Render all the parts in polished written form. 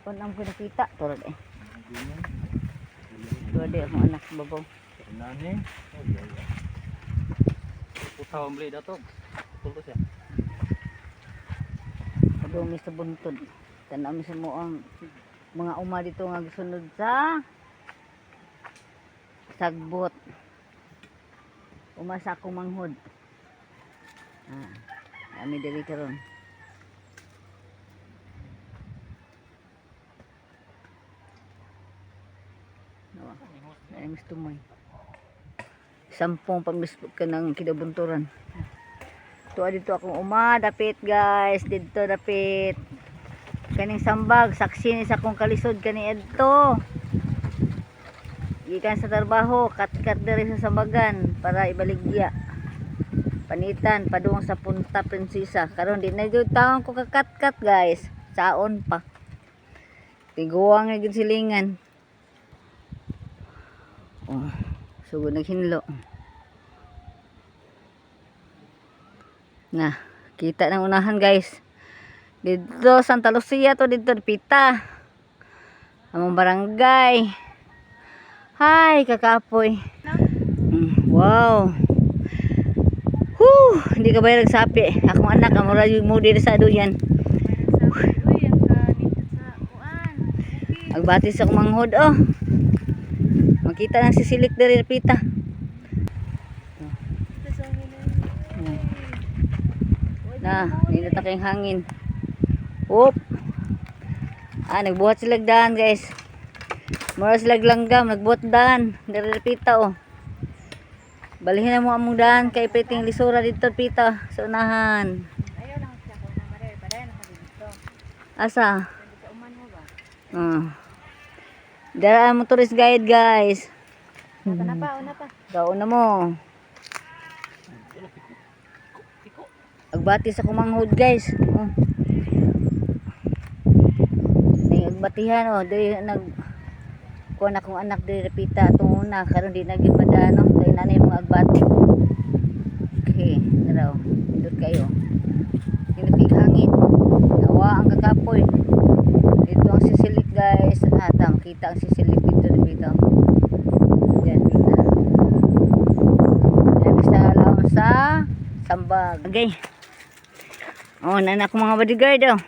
Kung ang nakita, tulad eh. Tulad eh, akong anak sa babaw. Nani? Putaw ang blade ato. Tulto siya. Padumi sa buntod. Tanami sa mo ang mga uma dito nga sunod sa sagbot. Uma sa akong manghod. Kami diri karon. Ay gusto mo. Sampung pamisbot ka ng kidabunturan. Tuwa dito akong uma, dapit guys, dito dapit. Kaning sambag, saksi ni sa akong kalisod kani adto. Gikan sa trabaho, kat-kat diri sa sambagan para ibaligya. Panitan padung sa Punta Prinsesa. Karon di na jud taon ko kakat-kat guys. Saon pa. Tiguang nga gid silingan. Oh, sugod naghinlo. Na, kita ng unahan guys. Dito Santa Lucia to dito pita. Among barangay. Hi, kakapoy. Wow. Hindi ka ba nagsapi? Akong anak, amura yung mo dito sa aduyan. Agbati sa akong manghod, oh. Makita ng sisilik dari pita. Na, nindot na kayong hangin. Oop. Nagbuhat sila daan guys. Mura sila langgam, nagbuhat daan. Dari pita, oh. Balihin na mo among daan kay piting lisura dito pita sa unahan. Ayaw lang siya kung namare, padayon ako dito. Asa? Dito uman mo ba? Daraan mo tourist guide guys. Una pa. Gaon na mo. Agbati sa kumanghod guys. Nagbatihan oh, di nag kuan akong anak di repita atong una karon di na gid madano kay nanay mga agbati. Okay, daraw. Indot kayo. Kinapig hangin. Nawa ang kakapoy. Dito ang sisilik guys. Tam kita ang sisilik dito dito. Yan kita. Yan sa laon sa sambag. Okay. Oh, nanak ko mga bodyguard oh.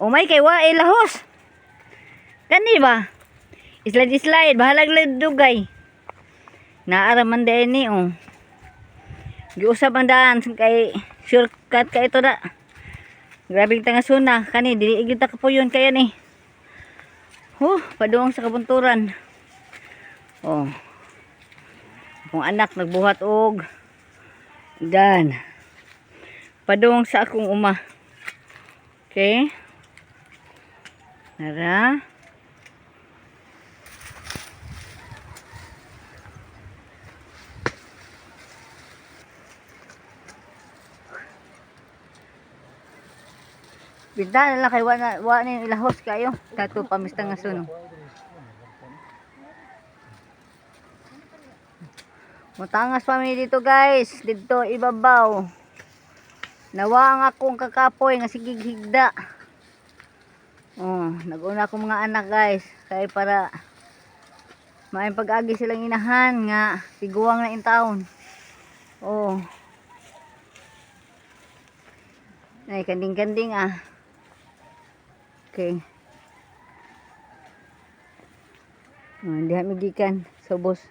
Oh my kay wa lahos. Kani ba? Slide, bahalag lang dugay. Naaraman din ni, oh. Giusap ang daan, kay shortcut ka ito na. Grabe tanga suna, kani, dili igita ka po yun, kaya ni. Paduong sa kabunturan. Oh. Akong anak, nagbuhat og. Dan. Paduong sa akong uma. Okay. Nara. Binta na lang kay wa na ilahos kayo. Kato pamista nga suno. Mutangas pa mi dito guys. Dito ibabaw. Nawa ang akong kakapoy nga sigig higda. Oh, naguna ko mga anak guys. Kay para maayong pag-agi silang inahan nga tiguang na in taon. Oh. Ay kanding-kanding ah. Okay. Hindi magikan subos.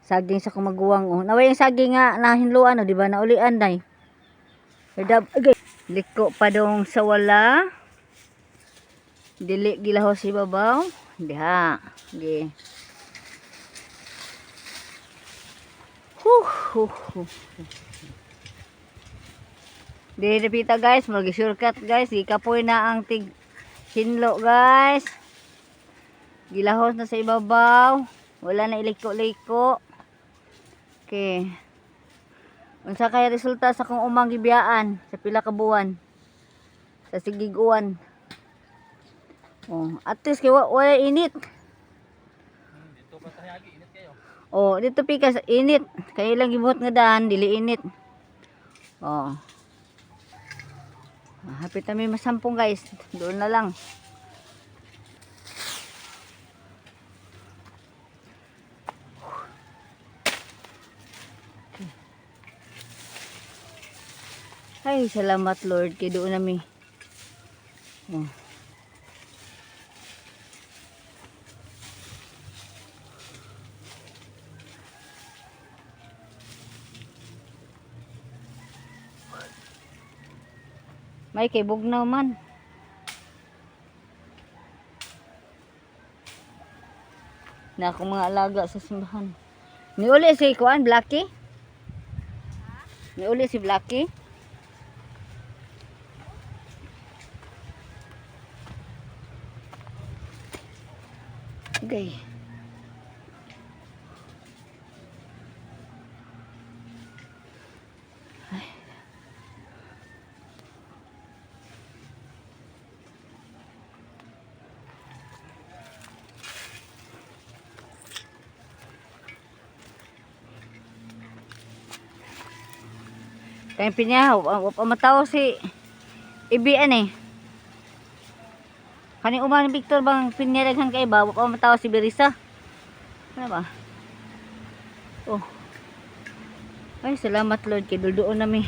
Saging sa kumaguwang oh. Naway yung saging nga nahinluan oh, di ba? Naulian day. Okay. Liko pa dong sa wala. Dili gilahos si babaw. Diha. Okay. Di repita guys, mag-shortcut guys. Ikapoy na ang tig hinlo guys. Gilahos na sa ibabaw. Wala na iliko-liko. Okay. Unsa kay resulta sa kong umang gibiyaan sa pila ka buwan? Sa sigiguan. Oh, at least kay wala init. Dito pa tahagi, init kayo. Oh, dito pikas init. Kay lang gibuhat nga daan, dili init. Oh. Hapit na may masampung guys. Doon na lang. Ay, salamat Lord. Kaya doon namin. Oh. May kay bugnaw man. Na akong mga alaga sa simbahan. Niuli si Kuan, Blacky? Niuli si Blacky? Okay. Kaya pinya, pamataw si Ibian eh. Kani uman Victor bang pinyaraghan kay ba? Pamataw si Berisa. Ano ba? Oh. Ay, salamat Lord kay duldoon nami.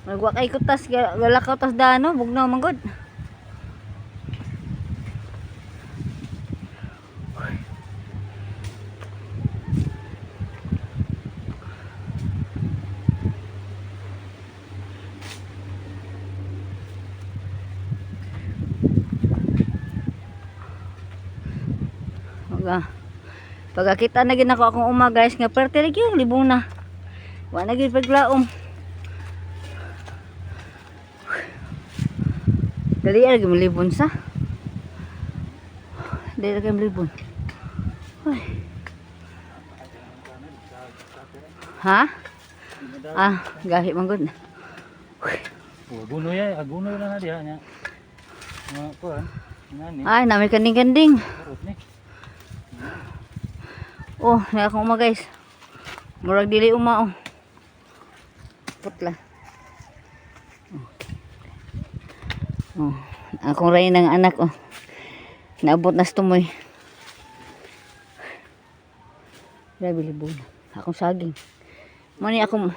Magwa kay kutas galakaw tas dano, bugnaw man gud. Pagkakita na gid ako akong uma guys nga perte lagi yung libong na. Wa na gid paglaom. Dali lagi malibon sa. Dali lagi malibon. Hoy. Ha? Ah, gahi man gud. Agunoy lang na diha nya. Mga kuan, nani. Ay, nami kanding-kanding. Karot ni. Oh, na akong uma guys. Murag dili uma oh. Putla. Oh, akong ray ng anak oh. Naabot na stumoy. Grabe libon. Akong saging. Mo ni akong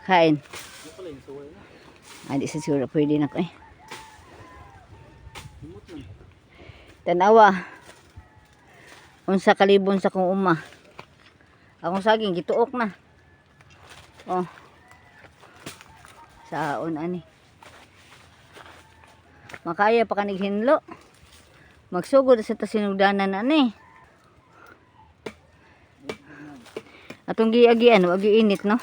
kain. Adi sa siguro pwede na ko eh. Tanawa. Unsa kalibon sa kong uma. Akong saging gituok na. Oh. Saon ani. Makaya pa kanig hinlo. Magsugod sa tasinugdanan ani. Atong giagian, wag giinit no.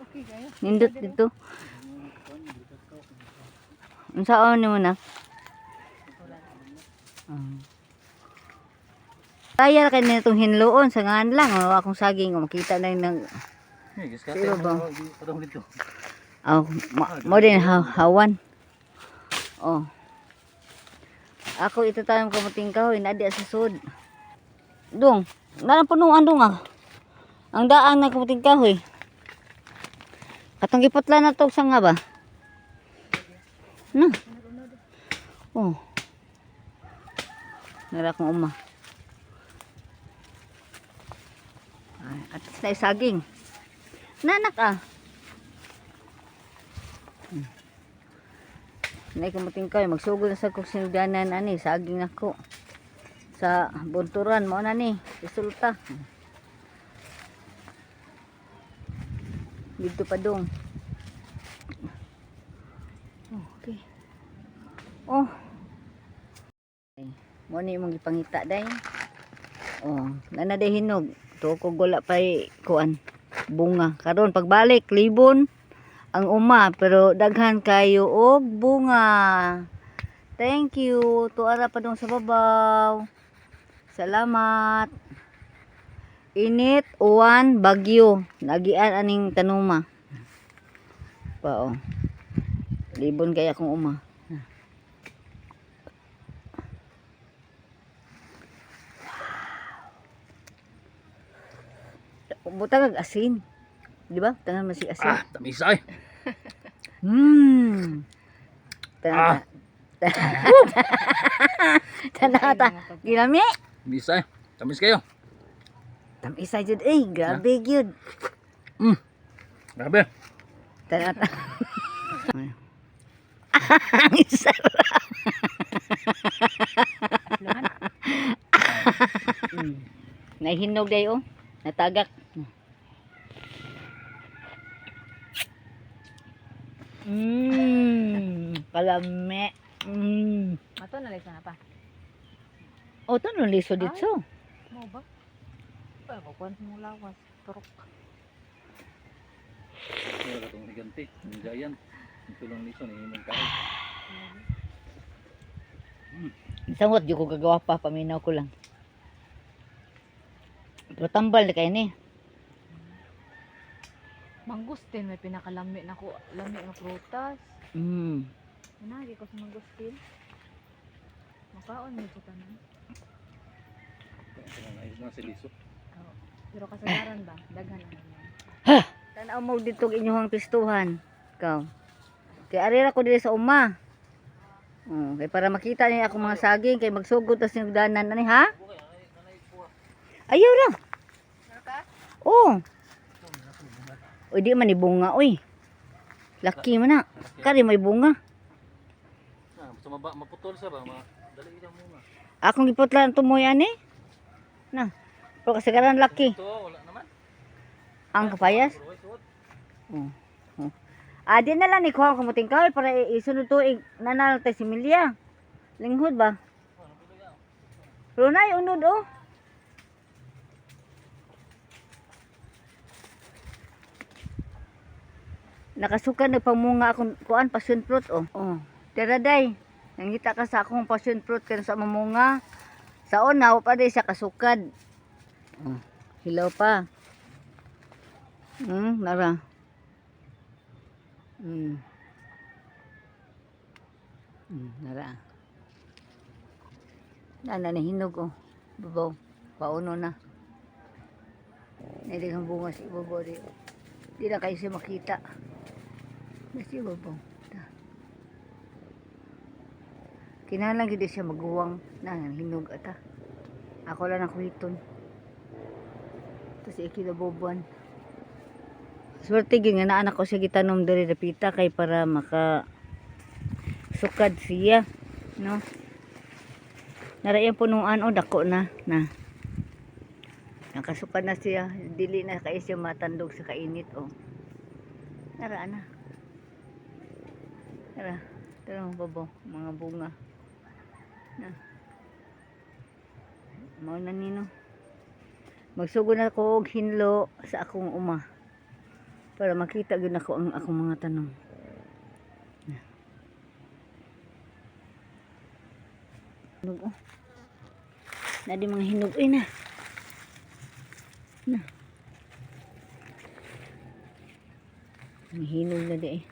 Okay kayo. Nindot dito. Unsaon ni mo na? Tayar kay nitong hinloon sa ngan lang oh, akong saging oh, makita na yung Giskate Sino ba? padong dito. mo din hawan. Oh. Ako itatanong ko muting kahoy na di sa sud. Dong, naran punuan dong ah. Ang daan na kumuting kahoy. Katong giputla na tog sanga ba? No. Oh. Nara kong uma. At sa saging. Nanak ah. Nay kumuting kahoy magsugod na sa kog sinugdanan ani saging ako. Sa bunturan mo na ni resulta. Dito pa dong. Okay. Oh. Mo ni mong gipangita day. Oh, nanaday hinog. To ko gula pay kuan bunga. Karon pagbalik libon ang uma pero daghan kayo og bunga. Thank you. Tuara pa dong sa babaw. Salamat. Init, uwan, bagyo. Nagian aning tanuma. Pa oh. Libon kaya akong uma. Butang ag asin. Di ba? Tangan masig asin. Tamis ay. Hmm. Tangan Tanata. Ginami. Bisa. Tamis kayo. Tamis jud eh, grabe gyud. Grabe. Tanata. Ang sarap. Nahinog dayo, natagak. Kalame. Mato na lang pa. O, ito nung liso dito. Mo ba? Ay, kukuhan mo lawas. Turok. Wala itong higanti. Yung giant. Yung tulong niso ni Himong Kahoy. Isang wat, di ko gagawa pa, paminaw ko lang. Pero tambal na kayo ni. Mangustin, may pinakalami na ko. Lami ng prutas. Hinagi ko sa mangustin. Makaon mo ito tanan. Nais na si Liso. Oh. Pero kasagaran ba? Daghan ang naman. Tanaw mo dito inyong pistuhan. Ikaw. Kaya arira ko dito sa uma. Kaya para makita niya ako mga saging, kaya magsugod tas nagdanan. Ano ha? Ayaw lang. Oo. O di man ibunga, oy. Laki man na. Kari may bunga. Sumaba, maputol siya ba? Dali lang muna. Akong iputlan tumoy ani. Na. Pero kasagaran laki. Ito, wala naman. Ang kapayas. Di na lang ni kuha ko muting kahoy para isunod to nanalo tayo si Milya. Linghod ba? Pero na yung unod oh. Nakasukan na pamunga akong kuan passion fruit oh. Oh. Tira day. Nangita ka sa akong passion fruit kan sa mamunga. Sa una pa day sa kasukad. Oh. Hilaw pa. Nara. Nara. Nana na hinog oh. Babaw. Pauno na. Hindi kang bunga si babaw di. Di na kayo siya makita. Nasi babaw. Kinalang gid siya maguwang na hinog ata. Ako lang ang kuhiton. Tapos ikilabobuan. Swerte gyud nga anak ko siya gitanom diri dapita kay para maka sukad siya, no? Narayan punuan o dako na. Nakasukad na siya, dili na kay siya matandog sa kainit o. Nara na. Nara, pero babo mga bunga. Na. Mao na nino. Magsugod na ko og hinlo sa akong uma. Para makita gyud ako ang akong mga tanong. Hinog oh. Na di mga hinog na. Hinog na di eh.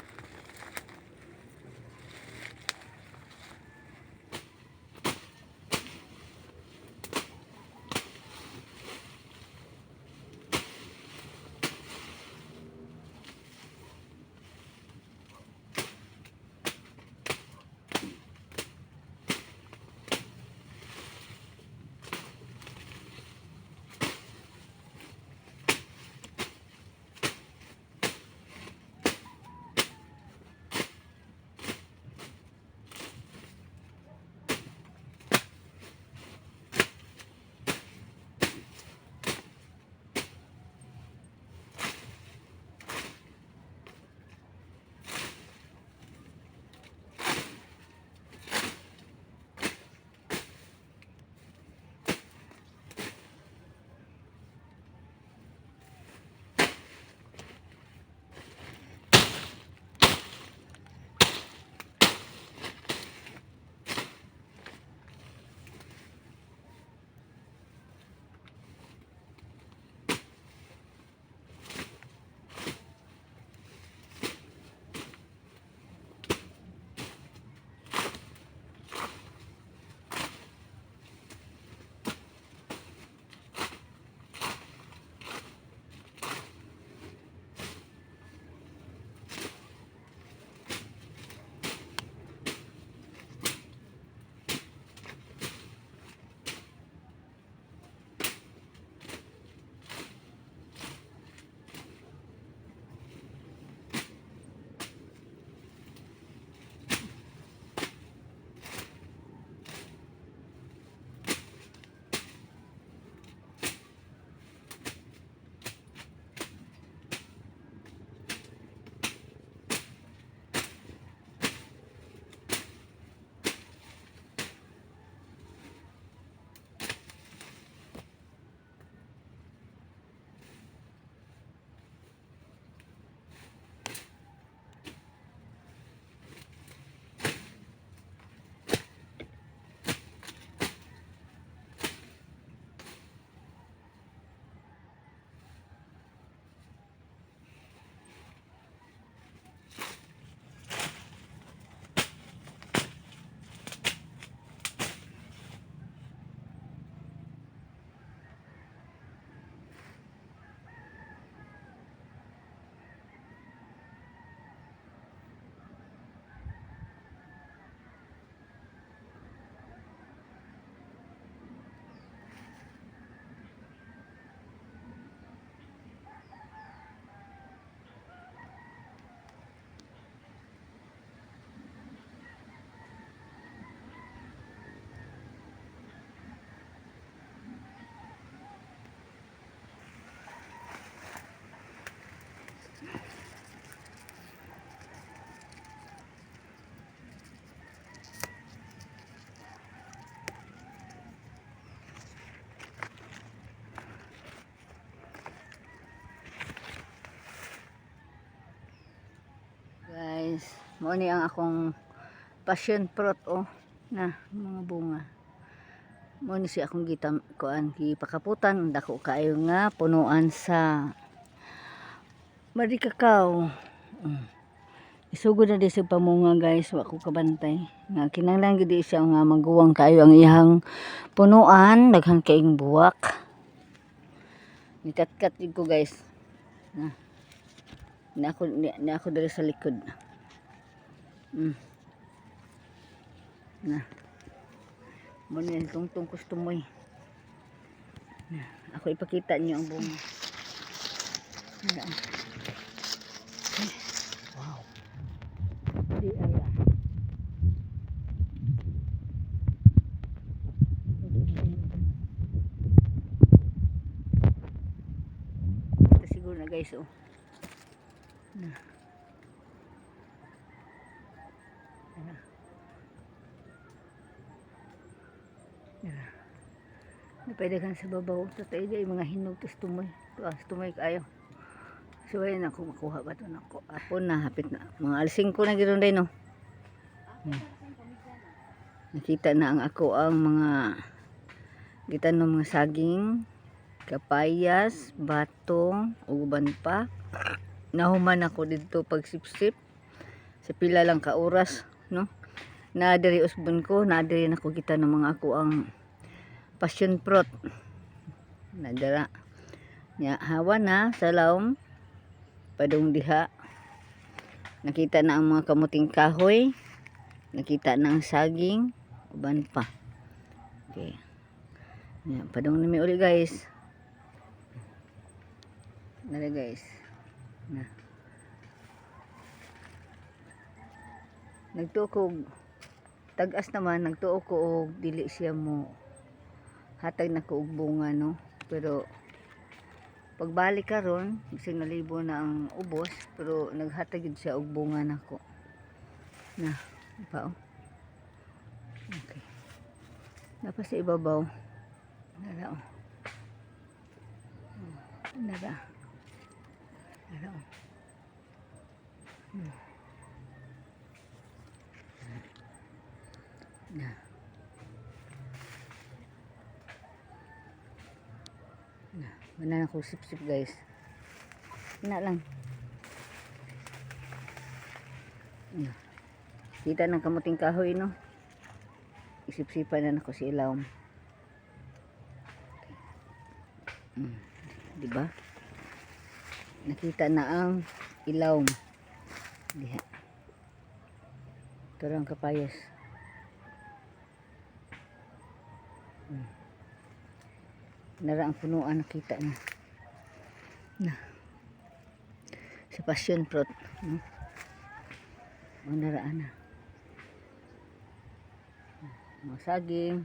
Mao ni ang akong passion fruit oh na mga bunga. Mao ni si akong gipakaputan dako kaayo nga punuan sa marikakaw. Isugod na di sa pamunga guys, wa ko kabantay. Nga kinahanglan gid siya nga maguwang kaayo ang iyang punuan, daghan kaayong buwak. Nikat-kat ko guys. Na ako dali sa likod. Na. Muna yung tungtong kustumoy. Ako ipakita niyo ang bunga. Wow. Di aya. Ito siguro na guys oh. Pwede kan sa babaw. Tatay day mga hinog tos tumoy. Tumoy kayo. So ayun ako makuha ba ito nako. Apo na hapit na. Mga alas 5 na ganoon day no. Nakita na ang ako ang mga gitanom mga saging, kapayas, batong, uban pa. Nahuman ako dito pagsipsip. Sa pila lang ka oras no. Na diri usbon ko, na diri nako kita ng mga ako ang passion fruit. Nadara. Ya, hawa na sa laom. Padung diha. Nakita na ang mga kamuting kahoy. Nakita na ang saging. Uban pa. Okay. Ya, padung nami uli guys. Nara guys. Na. Nagtuokog. Tagas naman. Nagtuok ko og dili siya mo hatag na ko og bunga no, pero pagbalik karon bisag nalibo na ang ubos pero naghatag gid siya og bunga nako na pa oh. Okay, napa sa ibabaw nara oh. Nara oh. Na wala na ko sip-sip guys. Ina lang. Kita ng kamuting kahoy no. Isip-sipan na ako si ilawom. Diba? Nakita na ang ilawom. Diha. Ito ang kapayas. Nara ang punuan nakita na sa passion fruit no? O naraan na mga saging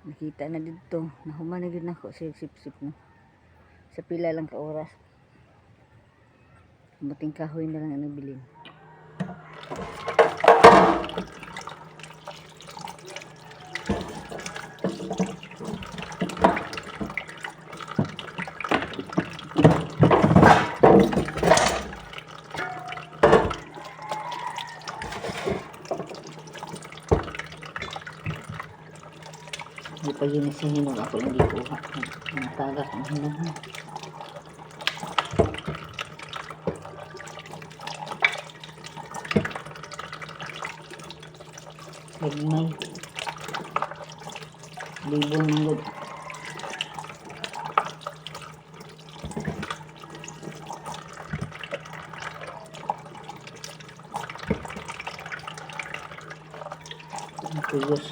nakita na dito nahuman na gid nako sa sip-sip no? Sa pila lang ka oras muting kahoy na lang ang nabilin. Hindi pa yun sa hinog ako hindi kuha. Natagak ang hinog mo. Hagmay. Libon ng loob. Ang tuyos.